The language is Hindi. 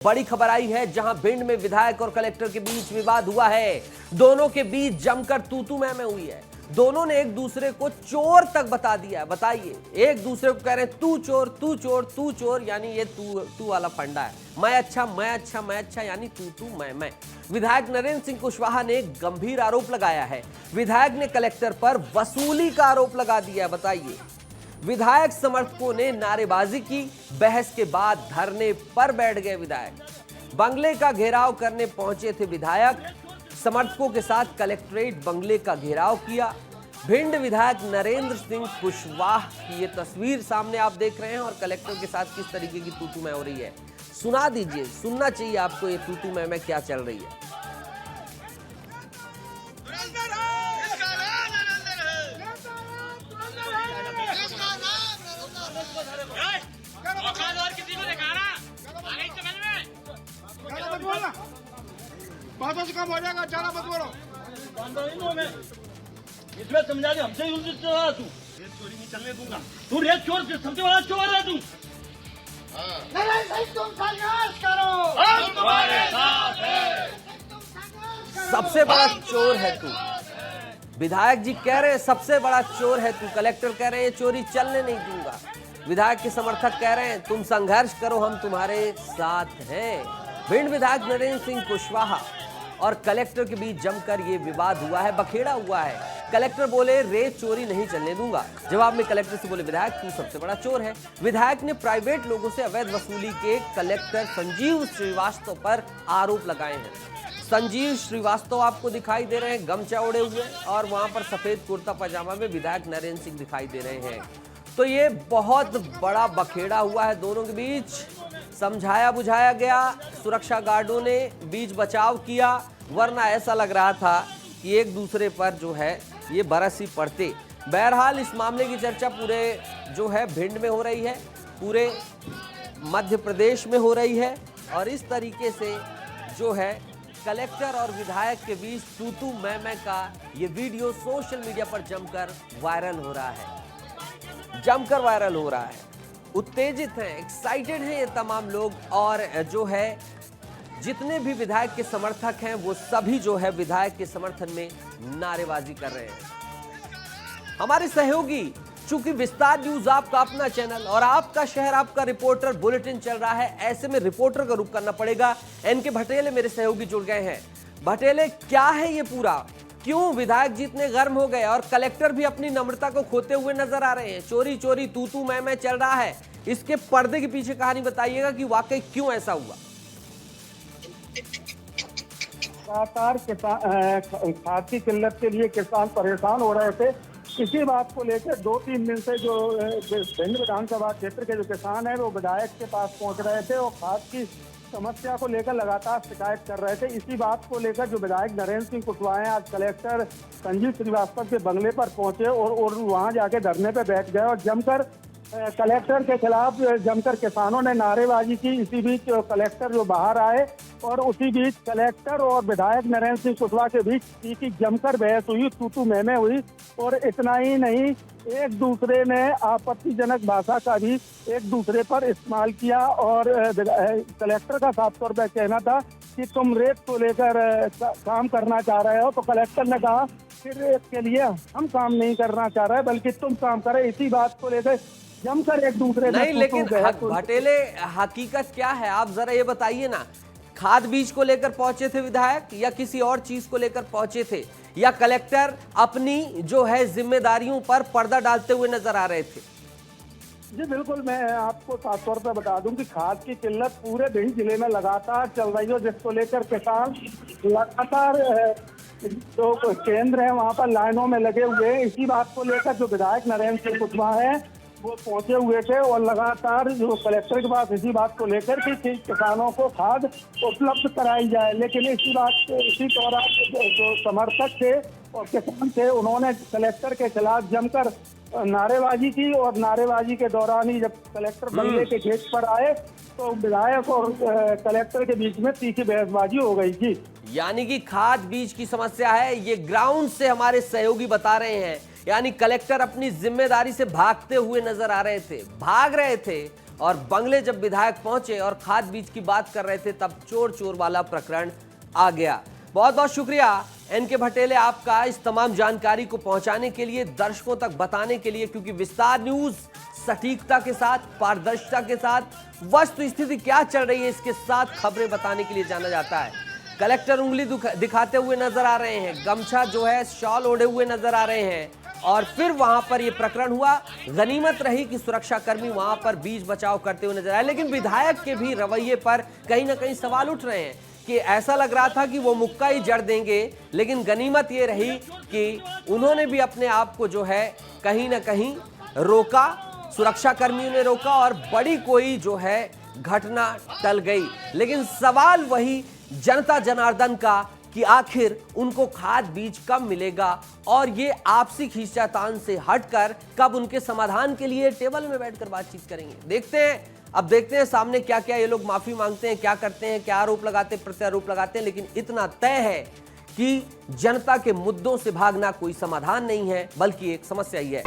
बड़ी खबर आई है जहां भिंड में विधायक और कलेक्टर के बीच विवाद हुआ है। दोनों के बीच जमकर तू मैं हुई है। दोनों ने एक दूसरे को चोर तक बता दिया है। बताइए, एक दूसरे को कह रहे हैं तू चोर तू चोर तू चोर, यानी ये तू वाला फंडा है। मैं अच्छा यानी तू मैं। विधायक नरेंद्र सिंह कुशवाहा ने गंभीर आरोप लगाया है। विधायक ने कलेक्टर पर वसूली का आरोप लगा दिया है। बताइए, विधायक समर्थकों ने नारेबाजी की। बहस के बाद धरने पर बैठ गए विधायक। बंगले का घेराव करने पहुंचे थे विधायक। समर्थकों के साथ कलेक्ट्रेट बंगले का घेराव किया। भिंड विधायक नरेंद्र सिंह कुशवाहा की ये तस्वीर सामने आप देख रहे हैं और कलेक्टर के साथ किस तरीके की तू मैं हो रही है। सुना दीजिए, सुनना चाहिए आपको ये तू मैं क्या चल रही है। बातों से कम हो जाएगा, ज्यादा मत बोलो। इसमें समझा दे, हमसे यूज चला तू रेत चोरी नहीं चलने दूंगा। तू रेत चोर से सबसे बड़ा चोर है तू। नहीं सही, तुम संघर्ष करो, हम तुम्हारे साथ हैं। सबसे बड़ा चोर है तू। विधायक जी कह रहे हैं सबसे बड़ा चोर है तू। कलेक्टर कह रहे हैं चोरी चलने नहीं दूंगा। विधायक के समर्थक कह रहे हैं तुम संघर्ष करो, हम तुम्हारे साथ हैं। भिंड विधायक नरेंद्र सिंह कुशवाहा और कलेक्टर के बीच जमकर ये विवाद हुआ है, बखेड़ा हुआ है। कलेक्टर बोले रेत चोरी नहीं चलने दूंगा। जवाब में कलेक्टर से बोले विधायक तू सबसे बड़ा चोर है। विधायक ने प्राइवेट लोगों से अवैध वसूली के कलेक्टर संजीव श्रीवास्तव पर आरोप लगाए हैं। संजीव श्रीवास्तव आपको दिखाई दे रहे हैं गमछा ओढ़े हुए, और वहां पर सफेद कुर्ता पजामा में विधायक नरेंद्र सिंह दिखाई दे रहे हैं। तो ये बहुत बड़ा बखेड़ा हुआ है दोनों के बीच। समझाया बुझाया गया, सुरक्षा गार्डों ने बीच बचाव किया, वरना ऐसा लग रहा था कि एक दूसरे पर जो है ये बरस ही पड़ते। बहरहाल इस मामले की चर्चा पूरे जो है भिंड में हो रही है, पूरे मध्य प्रदेश में हो रही है, और इस तरीके से जो है कलेक्टर और विधायक के बीच तू मैं का ये वीडियो सोशल मीडिया पर जमकर वायरल हो रहा है। उत्तेजित हैं, एक्साइटेड हैं ये तमाम लोग, और जो है जितने भी विधायक के समर्थक हैं वो सभी जो है विधायक के समर्थन में नारेबाजी कर रहे हैं। हमारे सहयोगी, चूंकि विस्तार न्यूज आपका अपना चैनल और आपका शहर आपका रिपोर्टर बुलेटिन चल रहा है, ऐसे में रिपोर्टर का रूप करना पड़ेगा। एनके भटेले मेरे सहयोगी जुड़ गए हैं। भटेले, क्या है ये पूरा, क्यों विधायक जी इतने गर्म हो गए और कलेक्टर भी अपनी नम्रता को खोते हुए नजर आ रहे हैं? चोरी चोरी तू मैं चल रहा है, इसके पर्दे के पीछे कहानी बताइएगा कि वाकई क्यों ऐसा हुआ। लगातार खाद की किल्लत के लिए किसान परेशान हो रहे थे। इसी बात को लेकर 2-3 दिन से जो भिंड विधानसभा क्षेत्र के जो किसान हैं वो विधायक के पास पहुंच रहे थे और खाद की समस्या को लेकर लगातार शिकायत कर रहे थे। इसी बात को लेकर जो विधायक नरेंद्र सिंह कुशवाहा आज कलेक्टर संजीव श्रीवास्तव के बंगले पर पहुंचे और वहां जाके धरने पर बैठ गए और जमकर कलेक्टर के खिलाफ जमकर किसानों ने नारेबाजी की। इसी बीच कलेक्टर जो बाहर आए और उसी बीच कलेक्टर और विधायक नरेंद्र सिंह कुशवाहा के बीच की जमकर बहस हुई, तू मैं हुई। और इतना ही नहीं, एक दूसरे ने आपत्तिजनक भाषा का भी एक दूसरे पर इस्तेमाल किया और कलेक्टर का साफ तौर पर कहना था कि तुम रेत को लेकर काम करना चाह रहे हो, तो कलेक्टर ने कहा कि रेत के लिए हम काम नहीं करना चाह रहे बल्कि तुम काम करे। इसी बात को लेकर जमकर एक दूसरे नहीं, लेकिन भटेले हकीकत क्या है आप जरा ये बताइए ना। खाद बीज को लेकर पहुंचे थे विधायक या किसी और चीज को लेकर पहुंचे थे, या कलेक्टर अपनी जो है जिम्मेदारियों पर पर्दा डालते हुए नजर आ रहे थे? जी बिल्कुल, मैं आपको साफ तौर पर बता दूं कि खाद की किल्लत पूरे भिंड जिले में लगातार चल रही है, जिसको लेकर किसान लगातार जो केंद्र है वहां पर लाइनों में लगे हुए हैं। इसी बात को लेकर जो विधायक नरेंद्र सिंह कुशवाहा है वो पहुंचे हुए थे और लगातार जो कलेक्टर के पास इसी बात को लेकर कि किसानों को खाद उपलब्ध कराई जाए। लेकिन इसी दौरान जो समर्थक थे और किसान थे उन्होंने कलेक्टर के खिलाफ जमकर नारेबाजी की, और नारेबाजी के दौरान ही जब कलेक्टर बंगले के गेट पर आए तो विधायक और कलेक्टर के बीच में तीखी बहसबाजी हो गई थी। यानी कि खाद बीज की समस्या है, ये ग्राउंड से हमारे सहयोगी बता रहे हैं। यानी कलेक्टर अपनी जिम्मेदारी से भागते हुए नजर आ रहे थे, भाग रहे थे और बंगले जब विधायक पहुंचे और खाद बीज की बात कर रहे थे तब चोर चोर वाला प्रकरण आ गया। बहुत बहुत शुक्रिया एनके भटेले आपका इस तमाम जानकारी को पहुंचाने के लिए, दर्शकों तक बताने के लिए, क्योंकि विस्तार न्यूज सटीकता के साथ, पारदर्शिता के साथ, वस्तु स्थिति क्या चल रही है इसके साथ खबरें बताने के लिए जाना जाता है। कलेक्टर उंगली दिखाते हुए नजर आ रहे हैं, गमछा जो है शॉल ओढ़े हुए नजर आ रहे हैं, और फिर वहां पर यह प्रकरण हुआ। गनीमत रही कि सुरक्षाकर्मी वहां पर बीच बचाव करते हुए नजर आए, लेकिन विधायक के भी रवैये पर कहीं ना कहीं सवाल उठ रहे हैं कि ऐसा लग रहा था कि वो मुक्का ही जड़ देंगे, लेकिन गनीमत ये रही कि उन्होंने भी अपने आप को जो है कहीं ना कहीं रोका, सुरक्षाकर्मियों ने रोका और बड़ी कोई जो है घटना टल गई। लेकिन सवाल वही जनता जनार्दन का कि आखिर उनको खाद बीज कब मिलेगा, और ये आपसी खींचातान से हटकर कब उनके समाधान के लिए टेबल में बैठकर बातचीत करेंगे। देखते हैं सामने क्या क्या ये लोग माफी मांगते हैं, क्या करते हैं, क्या आरोप लगाते हैं, प्रत्यारोप लगाते हैं। लेकिन इतना तय है कि जनता के मुद्दों से भागना कोई समाधान नहीं है, बल्कि एक समस्या ही है।